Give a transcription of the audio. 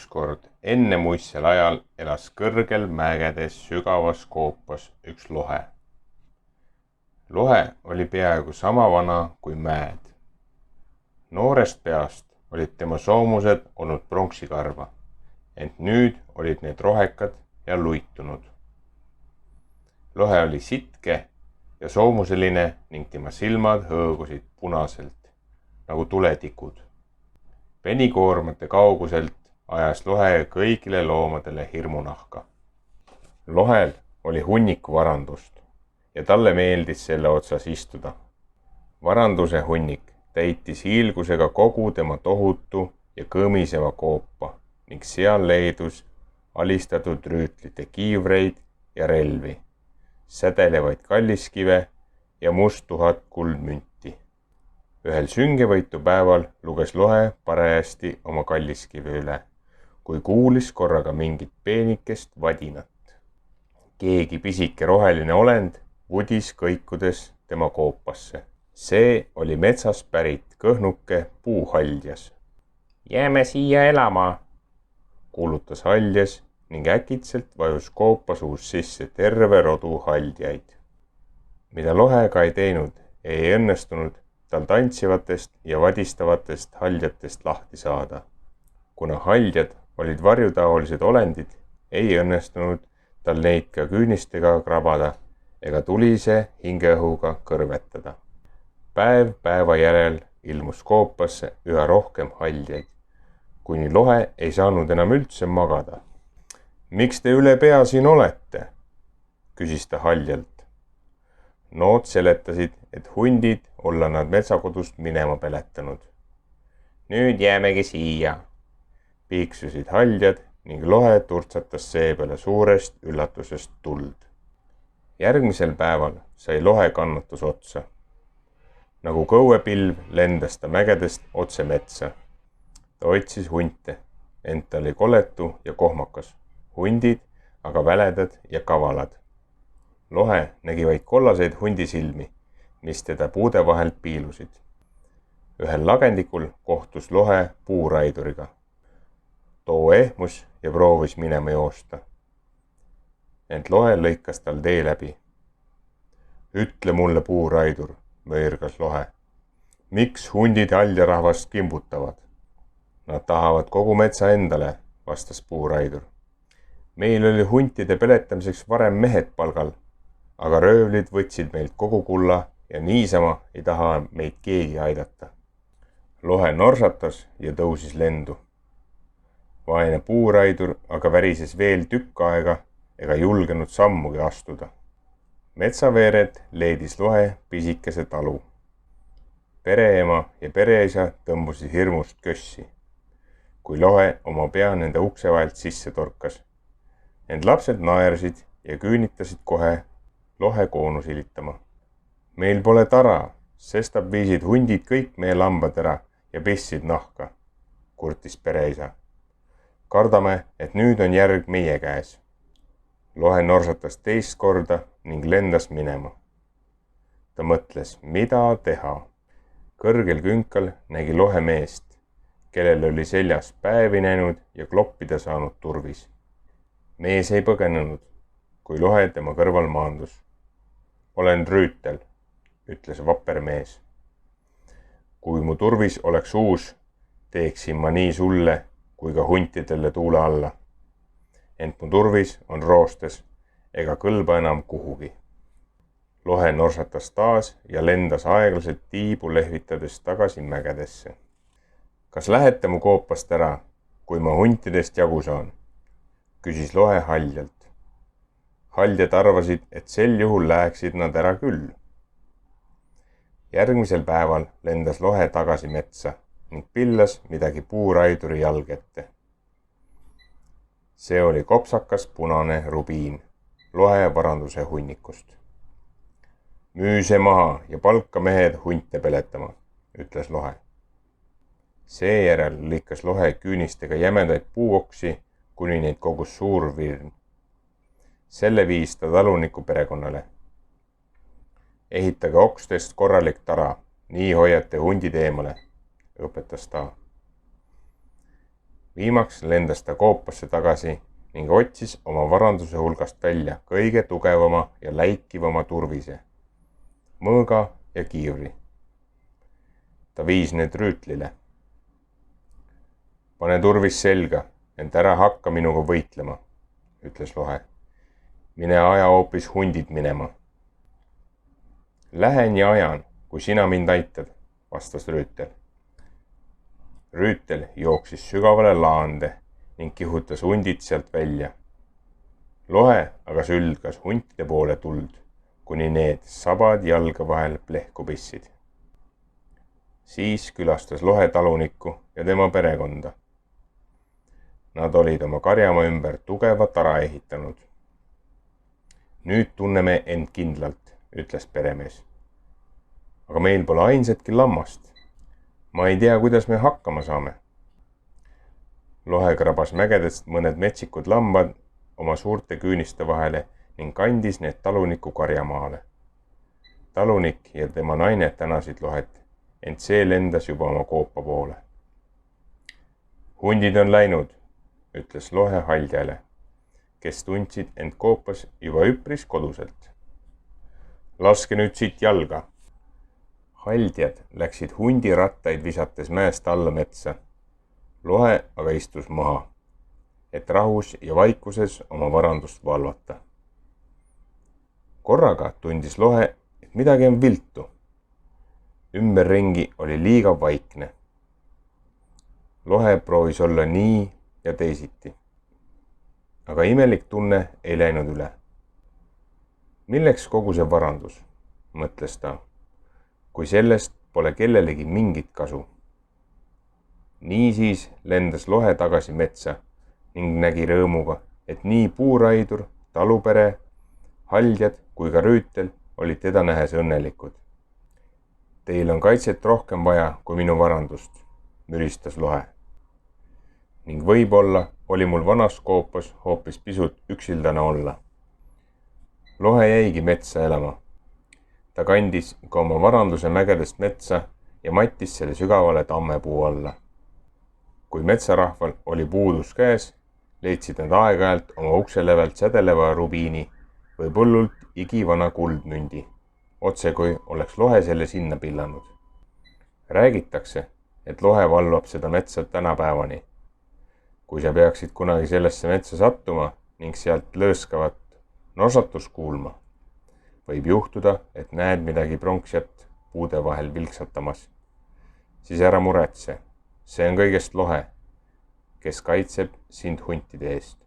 Ükskord enne muistsel ajal elas kõrgel mägedes sügavas koopas üks lohe. Lohe oli peaaegu sama vana kui mäed. Noorest peast olid tema soomused olnud pronksikarva, ent nüüd olid need rohekad ja luitunud. Lohe oli sitke ja soomuseline ning tema silmad hõõgusid punaselt nagu tuletikud. Penikoormate kauguselt ajas lohe kõigile loomadele hirmunahka. Lohel oli hunniku varandust ja talle meeldis selle otsas istuda. Varanduse hunnik täitis hiilgusega kogu tema tohutu ja kõmiseva koopa ning seal leidus alistatud rüütlite kiivreid ja relvi, sädelevaid kalliskive ja musttuhat kuldmünti. Ühel süngevõitu päeval luges lohe parajasti oma kalliskive üle, kui kuulis korraga mingit peenikest vadinat. Keegi pisike roheline olend vudis kõikudes tema koopasse. See oli metsas pärit kõhnuke puuhaljas. Jääme siia elama, kuulutas haljas ning äkitselt vajus koopa suus sisse terve rodu haldjaid. Mida lohe ka ei teinud, ei õnnestunud tal tantsivatest ja vadistavatest haljatest lahti saada. Kuna haljad olid varjutaolised olendid, ei õnnestunud tal neid ka küünistega krabada ega tulise hingeõhuga kõrvetada. Päev päeva järel ilmus koopasse üha rohkem haljaid, kuni lohe ei saanud enam üldse magada. Miks te üle pea siin olete? Küsis ta haljalt. Nood seletasid, et hundid olla nad metsakodust minema peletanud. Nüüd jäämegi siia, piiksusid haljad ning lohe turtsatas seepeale suurest üllatusest tuld. Järgmisel päeval sai lohe kannatus otsa. Nagu kõuepilv lendas ta mägedest otse metsa. Ta otsis hunte, ent ta oli koletu ja kohmakas. Hundid aga väledad ja kavalad. Lohe nägi vaid kollaseid hundisilmi, mis teda puude vahelt piilusid. Ühel lagendikul kohtus lohe puuraiduriga. Too ehmus ja proovis minema joosta. Ent lohe lõikas tal tee läbi. Ütle mulle, puuraidur, mõirgas lohe. Miks hundid haljarahvast kimbutavad? Nad tahavad kogu metsa endale, vastas puuraidur. Meil oli huntide peletamiseks varem mehed palgal, aga röövlid võtsid meilt kogu kulla ja niisama ei taha meid keegi aidata. Lohe norsatas ja tõusis lendu. Vaene puuraidur aga värises veel tükk aega ega julgenud sammugi astuda. Metsaveered leidis lohe pisikese talu. Pereema ja pereisa tõmbusid hirmust kössi, kui lohe oma pea nende ukse vahelt sisse torkas. Ent lapsed naersid ja küünitasid kohe lohe koonu silitama. Meil pole tara, sestap viisid hundid kõik meie lambad ära ja pistsid nahka, kurtis pereisa. Kardame, et nüüd on järg meie käes. Lohe norsatas teist korda ning lendas minema. Ta mõtles, mida teha. Kõrgel künkal nägi lohe meest, kellel oli seljas päevi näinud ja kloppida saanud turvis. Mees ei põgenenud, kui lohe tema kõrval maandus. Olen rüütel, ütles vapper mees. Kui mu turvis oleks uus, teeksin ma nii sulle kui ka huntidele tuule alla. Ent mu turvis on roostes ega kõlba enam kuhugi. Lohe norsatas taas ja lendas aeglaselt tiibu lehvitades tagasi mägedesse. Kas lähete mu koopast ära, kui ma huntidest jagu saan? Küsis lohe haljalt. Haljad arvasid, et sel juhul läheksid nad ära küll. Järgmisel päeval lendas lohe tagasi metsa ning pillas midagi puuraiduri jalg ette. See oli kopsakas punane rubiin lohe varanduse hunnikust. Müü see maha ja palka mehed hunte peletama, ütles lohe. Seejärel lõikas lohe küünistega jämedaid puuoksi, kuni neid kogus suur virn. Selle viis ta taluniku perekonnale. Ehitage okstest korralik tara, nii hoiate hundid eemale, õpetas ta. Viimaks lendas ta koopasse tagasi ning otsis oma varanduse hulgast välja kõige tugevama ja läikivama turvise, mõõga ja kiivri. Ta viis need rüütlile. Pane turvis selga, ent ära hakka minuga võitlema, ütles lohe. Mine aja hoopis hundid minema. Lähen ja ajan, kui sina mind aitad, vastas rüütel. Rüütel jooksis sügavale laande ning kihutas hundid sealt välja. Lohe aga sülgas huntide poole tuld, kuni need sabad jalga vahel plehku pissid. Siis külastas lohe talunikku ja tema perekonda. Nad olid oma karjamaa ümber tugeva tara ehitanud. Nüüd tunneme end kindlalt, ütles peremees. Aga meil pole ainsatki lammast. Ma ei tea, kuidas me hakkama saame. Lohe krabas mägedest mõned metsikud lambad oma suurte küüniste vahele ning kandis need taluniku karjamaale. Talunik ja tema naine tänasid lohet, ent see lendas juba oma koopa poole. Hundid on läinud, ütles lohe haldjale, kes tundsid end koopas juba üpris koduselt. Laske nüüd siit jalga. Haldjad läksid hundirattaid visates mäest alla metsa. Lohe aga istus maha, et rahus ja vaikuses oma varandust valvata. Korraga tundis lohe, et midagi on viltu. Ümberringi oli liiga vaikne. Lohe proovis olla nii ja teisiti. Aga imelik tunne ei läinud üle. Milleks kogu see varandus, mõtles ta, kui sellest pole kellelegi mingit kasu. Niisiis lendas lohe tagasi metsa ning nägi rõõmuga, et nii puuraidur, talupere, haldjad kui ka rüütel olid teda nähes õnnelikud. Teil on kaitset rohkem vaja kui minu varandust, müristas lohe. Ning võib-olla oli mul vanas koopas hoopis pisut üksildane olla. Lohe jäigi metsa elama. Ta kandis ka oma varanduse mägedest metsa ja mattis selle sügavale tammepuu alla. Kui metsarahval oli puudus käes, leidsid nad aeg-ajalt oma ukse lävelt sädeleva rubiini või põllult igivana kuldmündi, otse kui oleks lohe selle sinna pillanud. Räägitakse, et lohe valvab seda metsa tänapäevani. Kui sa peaksid kunagi sellesse metsa sattuma ning sealt lõõskavat nosatust kuulma, võib juhtuda, et näed midagi pronksjat puude vahel vilksatamas. Siis ära muretse, see on kõigest lohe, kes kaitseb sind huntide eest.